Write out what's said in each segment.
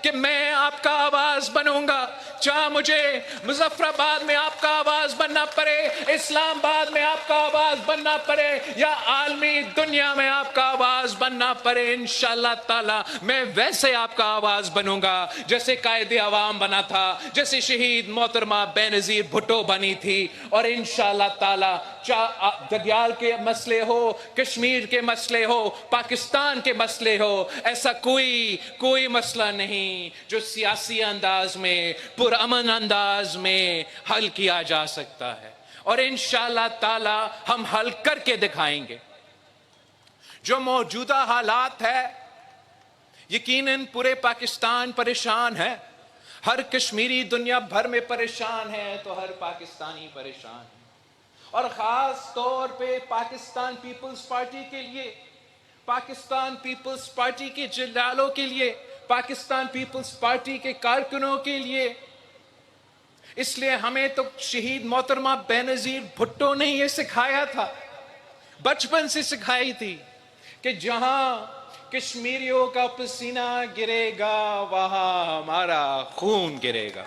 کہ میں آپ کا آواز بنوں گا، چاہے مجھے مظفر آباد میں آپ کا آواز بننا پڑے، اسلام آباد میں آپ کا آواز بننا پڑے، یا عالمی دنیا میں آپ کا آواز بننا پڑے، انشاءاللہ تعالی میں ویسے آپ کا آواز بنوں گا جیسے قائد عوام بنا تھا، جیسے شہید محترمہ بینظیر بھٹو بنی تھی۔ اور انشاءاللہ تعالی چاہے دگیال کے مسئلے ہو، کشمیر کے مسئلے ہو، پاکستان کے مسئلے ہو، ایسا کوئی مسئلہ نہیں جو سیاسی انداز میں، پرامن انداز میں حل کیا جا سکتا ہے، اور انشاءاللہ تعالی ہم حل کر کے دکھائیں گے۔ جو موجودہ حالات ہے، یقیناً پورے پاکستان پریشان ہے، ہر کشمیری دنیا بھر میں پریشان ہے تو ہر پاکستانی پریشان ہے، اور خاص طور پہ پاکستان پیپلز پارٹی کے لیے، پاکستان پیپلز پارٹی کے جنرالوں کے لیے، پاکستان پیپلز پارٹی کے کارکنوں کے لیے۔ اس لیے ہمیں تو شہید محترمہ بینظیر بھٹو نے یہ سکھایا تھا، بچپن سے سکھائی تھی کہ جہاں کشمیریوں کا پسینہ گرے گا وہاں ہمارا خون گرے گا۔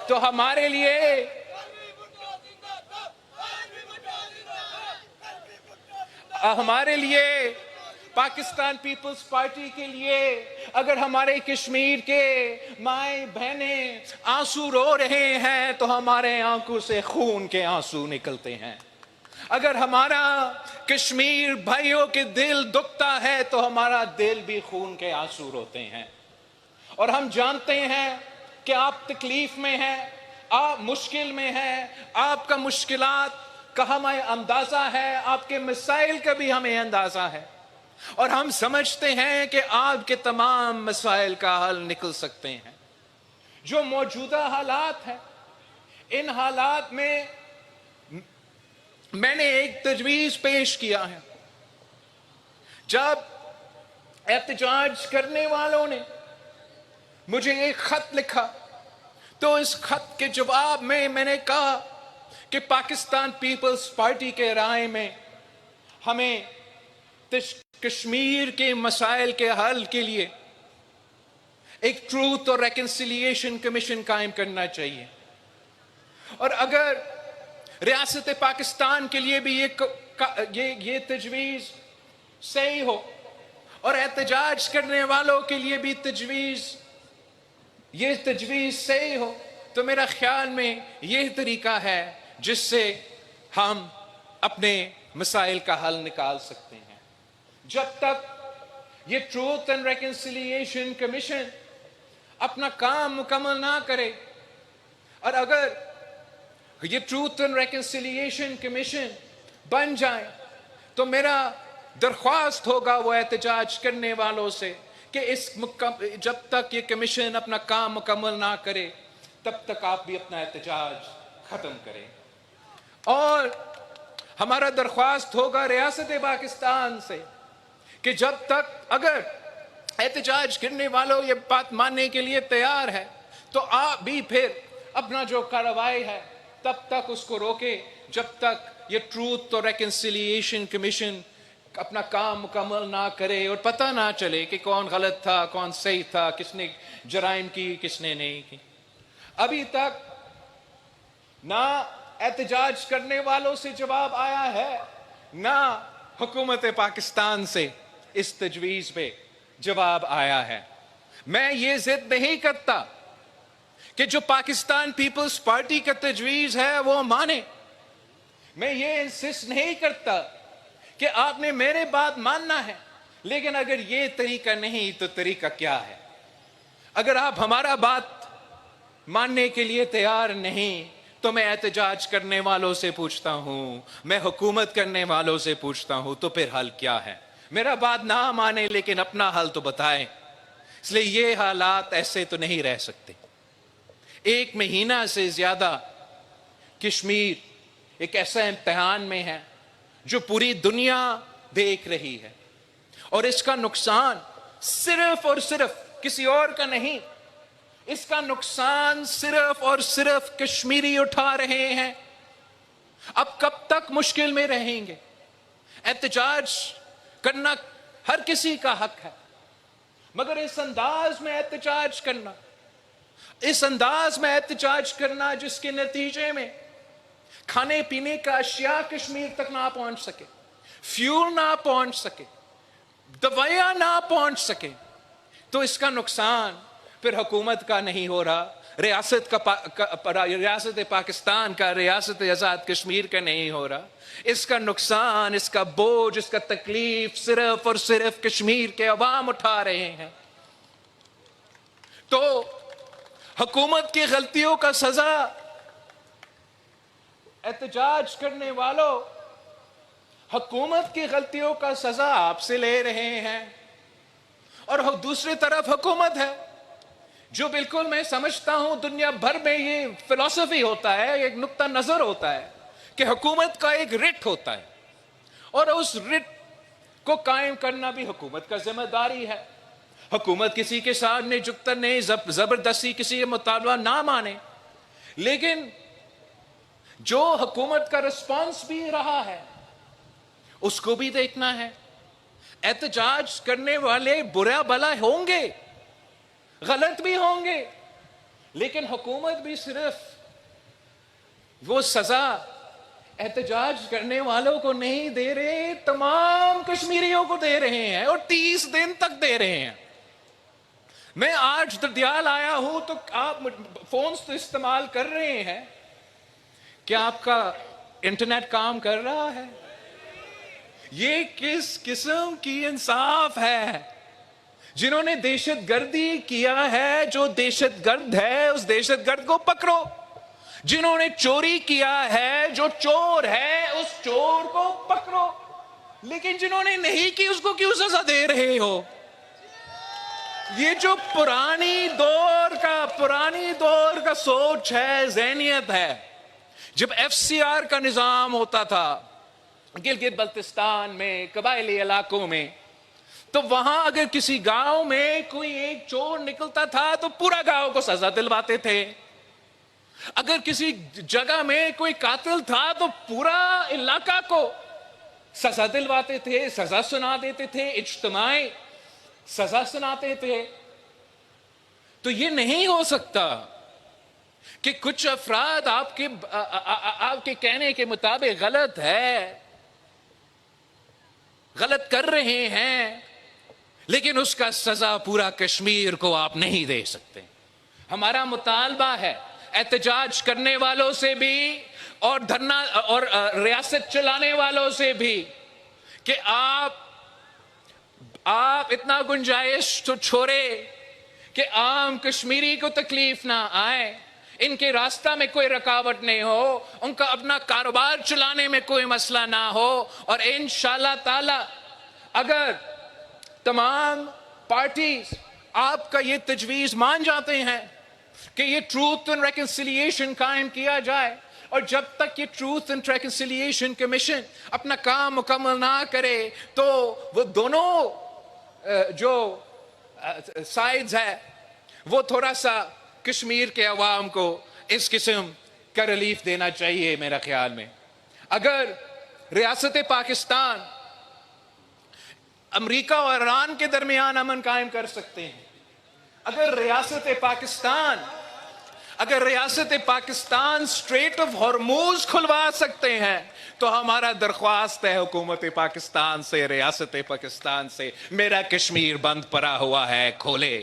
تو ہمارے لیے پاکستان پیپلز پارٹی کے لیے، اگر ہمارے کشمیر کے مائیں بہنیں آنسو رو رہے ہیں تو ہمارے آنکھوں سے خون کے آنسو نکلتے ہیں۔ اگر ہمارا کشمیر بھائیوں کے دل دکھتا ہے تو ہمارا دل بھی خون کے آنسو روتے ہیں۔ اور ہم جانتے ہیں کہ آپ تکلیف میں ہیں، آپ مشکل میں ہیں، آپ کا مشکلات کا ہمیں اندازہ ہے، آپ کے مسائل کا بھی ہمیں اندازہ ہے، اور ہم سمجھتے ہیں کہ آپ کے تمام مسائل کا حل نکل سکتے ہیں۔ جو موجودہ حالات ہیں، ان حالات میں نے ایک تجویز پیش کیا ہے۔ جب احتجاج کرنے والوں نے مجھے ایک خط لکھا تو اس خط کے جواب میں نے کہا کہ پاکستان پیپلز پارٹی کے رائے میں ہمیں کشمیر کے مسائل کے حل کے لیے ایک ٹروتھ اور ریکنسیلیشن کمیشن قائم کرنا چاہیے، اور اگر ریاست پاکستان کے لیے بھی یہ تجویز صحیح ہو اور احتجاج کرنے والوں کے لیے بھی یہ تجویز صحیح ہو، تو میرا خیال میں یہ طریقہ ہے جس سے ہم اپنے مسائل کا حل نکال سکتے ہیں۔ جب تک یہ ٹروتھ اینڈ ریکنسیلیشن کمیشن اپنا کام مکمل نہ کرے، اور اگر یہ ٹروتھ اینڈ ریکنسیلیشن کمیشن بن جائے تو میرا درخواست ہوگا وہ احتجاج کرنے والوں سے کہ جب تک یہ کمیشن اپنا کام مکمل نہ کرے تب تک آپ بھی اپنا احتجاج ختم کریں۔ اور ہمارا درخواست ہوگا ریاست پاکستان سے کہ جب تک اگر احتجاج کرنے والوں یہ بات ماننے کے لیے تیار ہے تو آپ بھی پھر اپنا جو کارروائی ہے تب تک اس کو روکے جب تک یہ ٹروتھ اور ریکنسیلیشن کمیشن اپنا کام مکمل نہ کرے اور پتہ نہ چلے کہ کون غلط تھا، کون صحیح تھا، کس نے جرائم کی، کس نے نہیں کی۔ ابھی تک نہ احتجاج کرنے والوں سے جواب آیا ہے، نہ حکومت پاکستان سے اس تجویز پہ جواب آیا ہے۔ میں یہ ضد نہیں کرتا کہ جو پاکستان پیپلز پارٹی کا تجویز ہے وہ مانے، میں یہ انسسٹ نہیں کرتا کہ آپ نے میرے بات ماننا ہے، لیکن اگر یہ طریقہ نہیں تو طریقہ کیا ہے؟ اگر آپ ہمارا بات ماننے کے لیے تیار نہیں تو میں احتجاج کرنے والوں سے پوچھتا ہوں، میں حکومت کرنے والوں سے پوچھتا ہوں، تو پھر حل کیا ہے؟ میرا بات نہ مانے لیکن اپنا حل تو بتائیں۔ اس لیے یہ حالات ایسے تو نہیں رہ سکتے۔ 1 مہینہ سے زیادہ کشمیر ایک ایسا امتحان میں ہے جو پوری دنیا دیکھ رہی ہے، اور اس کا نقصان صرف اور صرف کسی اور کا نہیں، اس کا نقصان صرف اور صرف کشمیری اٹھا رہے ہیں۔ اب کب تک مشکل میں رہیں گے؟ احتجاج کرنا ہر کسی کا حق ہے، مگر اس انداز میں احتجاج کرنا، اس انداز میں احتجاج کرنا جس کے نتیجے میں کھانے پینے کا اشیاء کشمیر تک نہ پہنچ سکے، فیول نہ پہنچ سکے، دوائیاں نہ پہنچ سکے، تو اس کا نقصان پھر حکومت کا نہیں ہو رہا، ریاست پاکستان کا، ریاست آزاد کشمیر کا نہیں ہو رہا، اس کا نقصان، اس کا بوجھ، اس کا تکلیف صرف اور صرف کشمیر کے عوام اٹھا رہے ہیں۔ تو حکومت کی غلطیوں کا سزا احتجاج کرنے والوں، حکومت کی غلطیوں کا سزا آپ سے لے رہے ہیں، اور دوسری طرف حکومت ہے جو بالکل میں سمجھتا ہوں دنیا بھر میں یہ فلسفی ہوتا ہے، ایک نقطہ نظر ہوتا ہے کہ حکومت کا ایک رٹ ہوتا ہے، اور اس رٹ کو قائم کرنا بھی حکومت کا ذمہ داری ہے۔ حکومت کسی کے سامنے جھکتا نہیں، زبردستی کسی کا مطالبہ نہ مانے، لیکن جو حکومت کا رسپانس بھی رہا ہے اس کو بھی دیکھنا ہے۔ احتجاج کرنے والے برا بھلا ہوں گے، غلط بھی ہوں گے، لیکن حکومت بھی صرف وہ سزا احتجاج کرنے والوں کو نہیں دے رہے، تمام کشمیریوں کو دے رہے ہیں، اور 30 دن تک دے رہے ہیں۔ میں آج دردیال آیا ہوں تو آپ فونز تو استعمال کر رہے ہیں، کیا آپ کا انٹرنیٹ کام کر رہا ہے؟ یہ کس قسم کی انصاف ہے؟ جنہوں نے دہشت گردی کیا ہے، جو دہشت گرد ہے اس دہشت گرد کو پکڑو، جنہوں نے چوری کیا ہے، جو چور ہے اس چور کو پکڑو، لیکن جنہوں نے نہیں کی اس کو کیوں سزا دے رہے ہو؟ یہ جو پرانی دور کا سوچ ہے، ذہنیت ہے۔ جب ایف سی آر کا نظام ہوتا تھا گلگت بلتستان میں، قبائلی علاقوں میں، تو وہاں اگر کسی گاؤں میں کوئی ایک چور نکلتا تھا تو پورا گاؤں کو سزا دلواتے تھے۔ اگر کسی جگہ میں کوئی قاتل تھا تو پورا علاقہ کو سزا دلواتے تھے، سزا سنا دیتے تھے، اجتماعی سزا سناتے تھے۔ تو یہ نہیں ہو سکتا کہ کچھ افراد آپ کے کہنے کے مطابق غلط کر رہے ہیں، لیکن اس کا سزا پورا کشمیر کو آپ نہیں دے سکتے۔ ہمارا مطالبہ ہے احتجاج کرنے والوں سے بھی اور دھرنا اور ریاست چلانے والوں سے بھی کہ آپ اتنا گنجائش تو چھوڑے کہ عام کشمیری کو تکلیف نہ آئے، ان کے راستہ میں کوئی رکاوٹ نہیں ہو، ان کا اپنا کاروبار چلانے میں کوئی مسئلہ نہ ہو، اور انشاءاللہ تعالی اگر تمام پارٹیز آپ کا یہ تجویز مان جاتے ہیں کہ یہ ٹروتھ اینڈ ریکنسیلیشن قائم کیا جائے، اور جب تک یہ ٹروتھ اینڈ ریکنسیلیشن کمیشن اپنا کام مکمل نہ کرے تو وہ دونوں جو سائیڈز ہے وہ تھوڑا سا کشمیر کے عوام کو اس قسم کا ریلیف دینا چاہیے۔ میرا خیال میں اگر ریاست پاکستان امریکہ اور ایران کے درمیان امن قائم کر سکتے ہیں، اگر ریاست پاکستان اسٹریٹ آف ہرموز کھلوا سکتے ہیں، تو ہمارا درخواست ہے حکومت پاکستان سے، ریاست پاکستان سے، میرا کشمیر بند پڑا ہوا ہے، کھولے۔